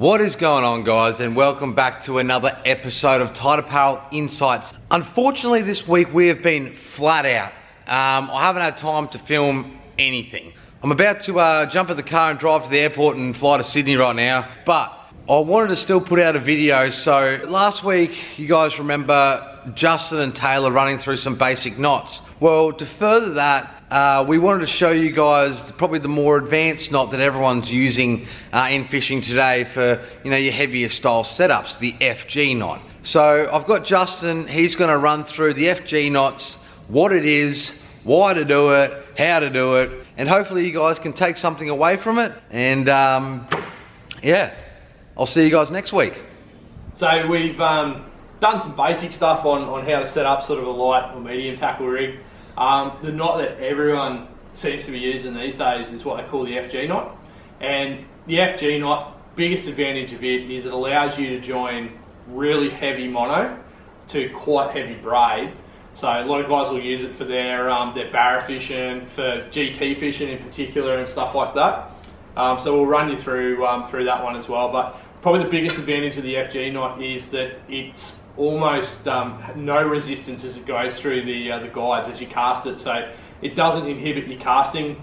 What is going on, guys, and welcome back to another episode of Tight Apparel Insights. Unfortunately, this week we have been flat out. I haven't had time to film anything. I'm about to jump in the car and drive to the airport and fly to Sydney right now, but I wanted to still put out a video. So last week, you guys remember Justin and Taylor running through some basic knots. Well, to further that, we wanted to show you guys probably the more advanced knot that everyone's using in fishing today for, you know, your heavier style setups, the FG knot. So I've got Justin, he's gonna run through the FG knots, what it is, why to do it, how to do it, and hopefully you guys can take something away from it. And yeah, I'll see you guys next week. So we've done some basic stuff on how to set up sort of a light or medium tackle rig. The knot that everyone seems to be using these days is what they call the FG knot. And the FG knot, biggest advantage of it is it allows you to join really heavy mono to quite heavy braid. So a lot of guys will use it for their barra fishing, for GT fishing in particular and stuff like that. So we'll run you through that one as well. But probably the biggest advantage of the FG knot is that it's almost no resistance as it goes through the guides as you cast it. So it doesn't inhibit your casting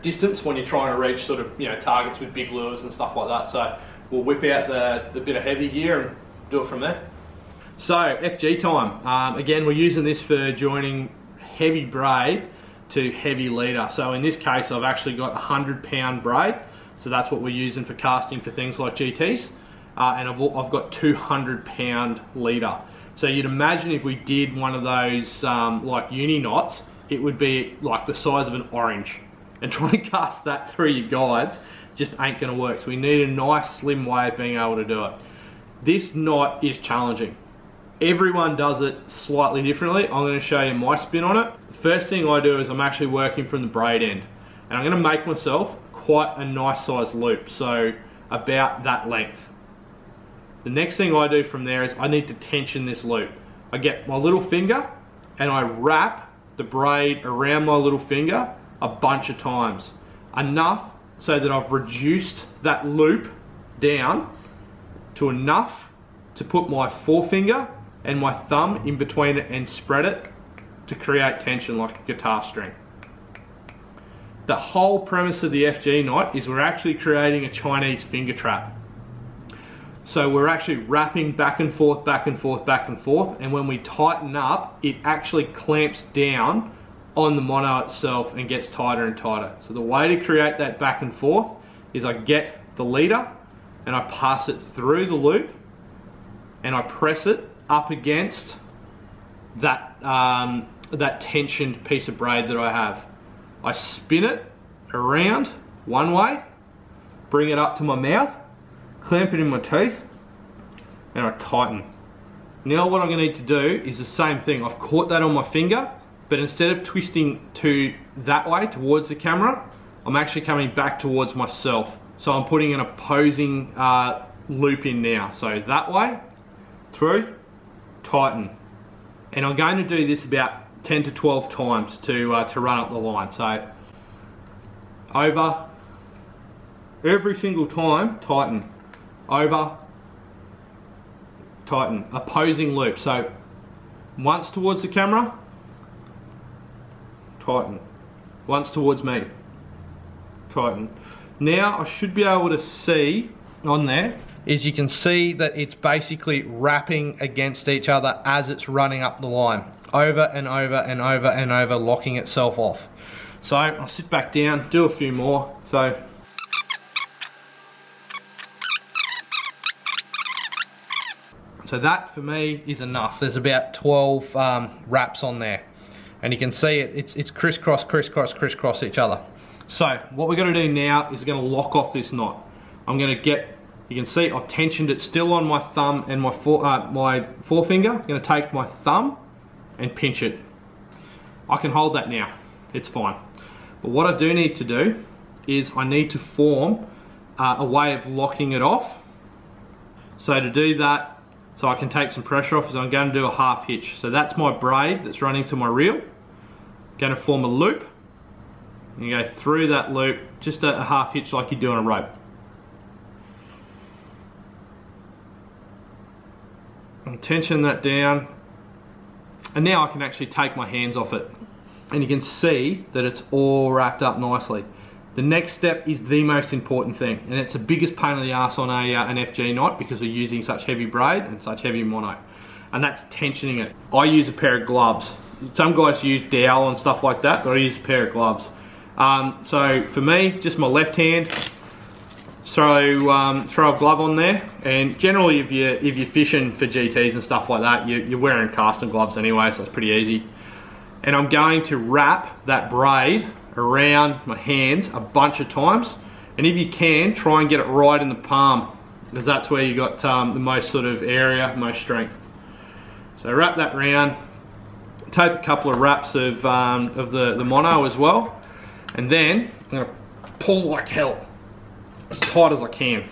distance when you're trying to reach sort of, you know, targets with big lures and stuff like that. So we'll whip out the bit of heavy gear and do it from there. So FG time. Again, we're using this for joining heavy braid to heavy leader. So in this case, I've actually got 100-pound braid. So that's what we're using for casting for things like GTs. And I've got 200-pound leader. So you'd imagine if we did one of those like uni knots, it would be like the size of an orange. And trying to cast that through your guides just ain't gonna work. So we need a nice slim way of being able to do it. This knot is challenging. Everyone does it slightly differently. I'm gonna show you my spin on it. The first thing I do is I'm actually working from the braid end. And I'm gonna make myself quite a nice size loop. So about that length. The next thing I do from there is I need to tension this loop. I get my little finger and I wrap the braid around my little finger a bunch of times. Enough so that I've reduced that loop down to enough to put my forefinger and my thumb in between it and spread it to create tension like a guitar string. The whole premise of the FG knot is we're actually creating a Chinese finger trap. So we're actually wrapping back and forth, back and forth, back and forth, and when we tighten up, it actually clamps down on the mono itself and gets tighter and tighter. So the way to create that back and forth is I get the leader and I pass it through the loop and I press it up against that, that tensioned piece of braid that I have. I spin it around one way, bring it up to my mouth, clamp it in my teeth, and I tighten. Now what I'm going to need to do is the same thing. I've caught that on my finger, but instead of twisting to that way towards the camera, I'm actually coming back towards myself. So I'm putting an opposing loop in now. So that way, through, tighten. And I'm going to do this about 10 to 12 times to run up the line. So over, every single time, tighten. Over, tighten, opposing loop. So once towards the camera, tighten. Once towards me, tighten. Now I should be able to see on there, is you can see that it's basically wrapping against each other as it's running up the line. Over and over and over and over, locking itself off. So I'll sit back down, do a few more. So that for me is enough. There's about 12 wraps on there. And you can see it's crisscross, crisscross, crisscross each other. So what we're gonna do now is we're gonna lock off this knot. I'm gonna get, you can see I've tensioned it still on my thumb and my forefinger. I'm gonna take my thumb and pinch it. I can hold that now, it's fine. But what I do need to do is I need to form a way of locking it off. So to do that, so I can take some pressure off, is I'm going to do a half hitch. So that's my braid that's running to my reel. I'm going to form a loop. And you go through that loop, just a half hitch like you do on a rope. and tension that down. And now I can actually take my hands off it. And you can see that it's all wrapped up nicely. The next step is the most important thing, and it's the biggest pain in the ass on an FG knot because we're using such heavy braid and such heavy mono, and that's tensioning it. I use a pair of gloves. Some guys use dowel and stuff like that, but I use a pair of gloves. So for me, just my left hand, throw a glove on there, and generally if you're fishing for GTs and stuff like that, you're wearing casting gloves anyway, so it's pretty easy. And I'm going to wrap that braid around my hands a bunch of times, and if you can, try and get it right in the palm, because that's where you got the most sort of area, most strength. So wrap that round, tape a couple of wraps of the mono as well, and then I'm going to pull like hell, as tight as I can.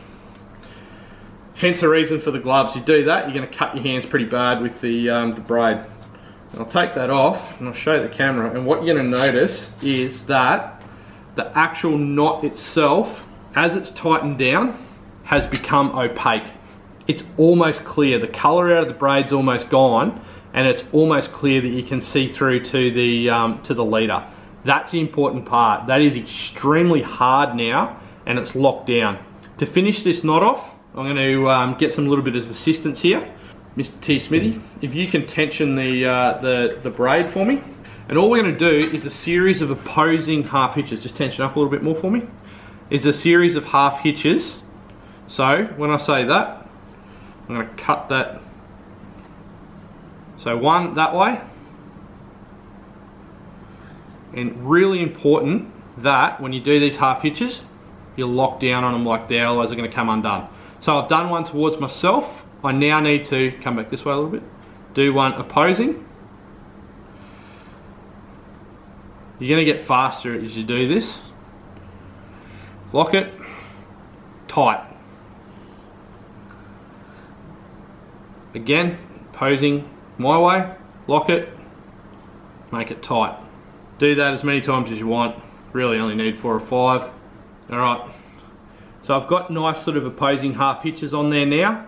Hence the reason for the gloves. You do that, you're going to cut your hands pretty bad with the braid. I'll take that off and I'll show you the camera, and what you're going to notice is that the actual knot itself, as it's tightened down, has become opaque. It's almost clear. The colour out of the braid's almost gone, and it's almost clear that you can see through to the leader. That's the important part. That is extremely hard now, and it's locked down. To finish this knot off, I'm going to get some little bit of assistance here. Mr. T. Smithy, if you can tension the braid for me. And all we're going to do is a series of opposing half hitches. Just tension up a little bit more for me. Is a series of half hitches. So when I say that, I'm going to cut that. So one that way. And really important that when you do these half hitches, you lock down on them like that, otherwise they're going to come undone. So I've done one towards myself. I now need to come back this way a little bit, do one opposing. You're going to get faster as you do this. Lock it tight. Again, opposing my way, lock it, make it tight. Do that as many times as you want. Really only need 4 or 5. Alright, so I've got nice sort of opposing half hitches on there now.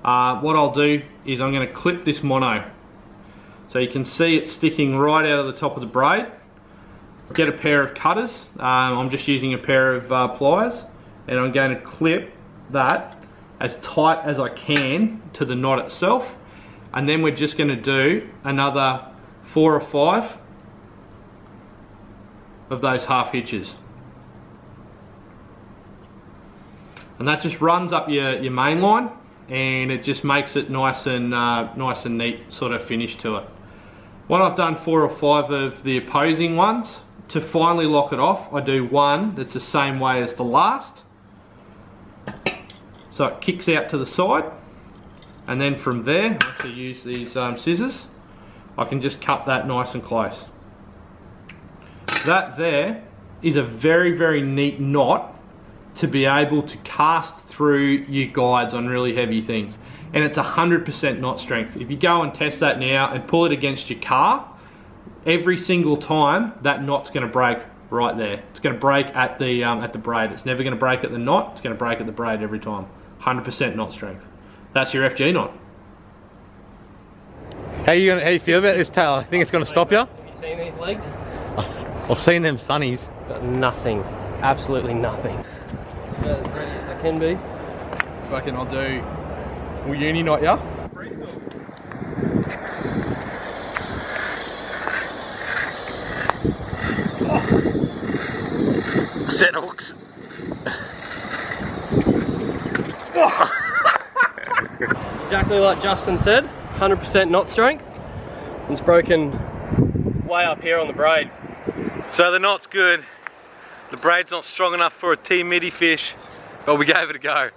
What I'll do is I'm going to clip this mono. So you can see it sticking right out of the top of the braid. Get a pair of cutters. I'm just using a pair of pliers, and I'm going to clip that as tight as I can to the knot itself, and then we're just going to do another 4 or 5 of those half hitches. And that just runs up your main line, and it just makes it nice and neat sort of finish to it. When I've done 4 or 5 of the opposing ones, to finally lock it off, I do one that's the same way as the last. So it kicks out to the side, and then from there, I actually use these scissors, I can just cut that nice and close. That there is a very, very neat knot to be able to cast through your guides on really heavy things. And it's 100% knot strength. If you go and test that now and pull it against your car, every single time that knot's going to break right there. It's going to break at the braid. It's never going to break at the knot. It's going to break at the braid every time. 100% knot strength. That's your FG knot. How you feel about this tail? I think it's going to stop you. Have you seen these legs? I've seen them sunnies. It's got nothing. Absolutely nothing. About as ready as I can be. Fucking I'll do. Will uni knot ya? Set hooks. Exactly like Justin said, 100% knot strength. It's broken way up here on the braid. So the knot's good. The braid's not strong enough for a T-midi fish, but we gave it a go.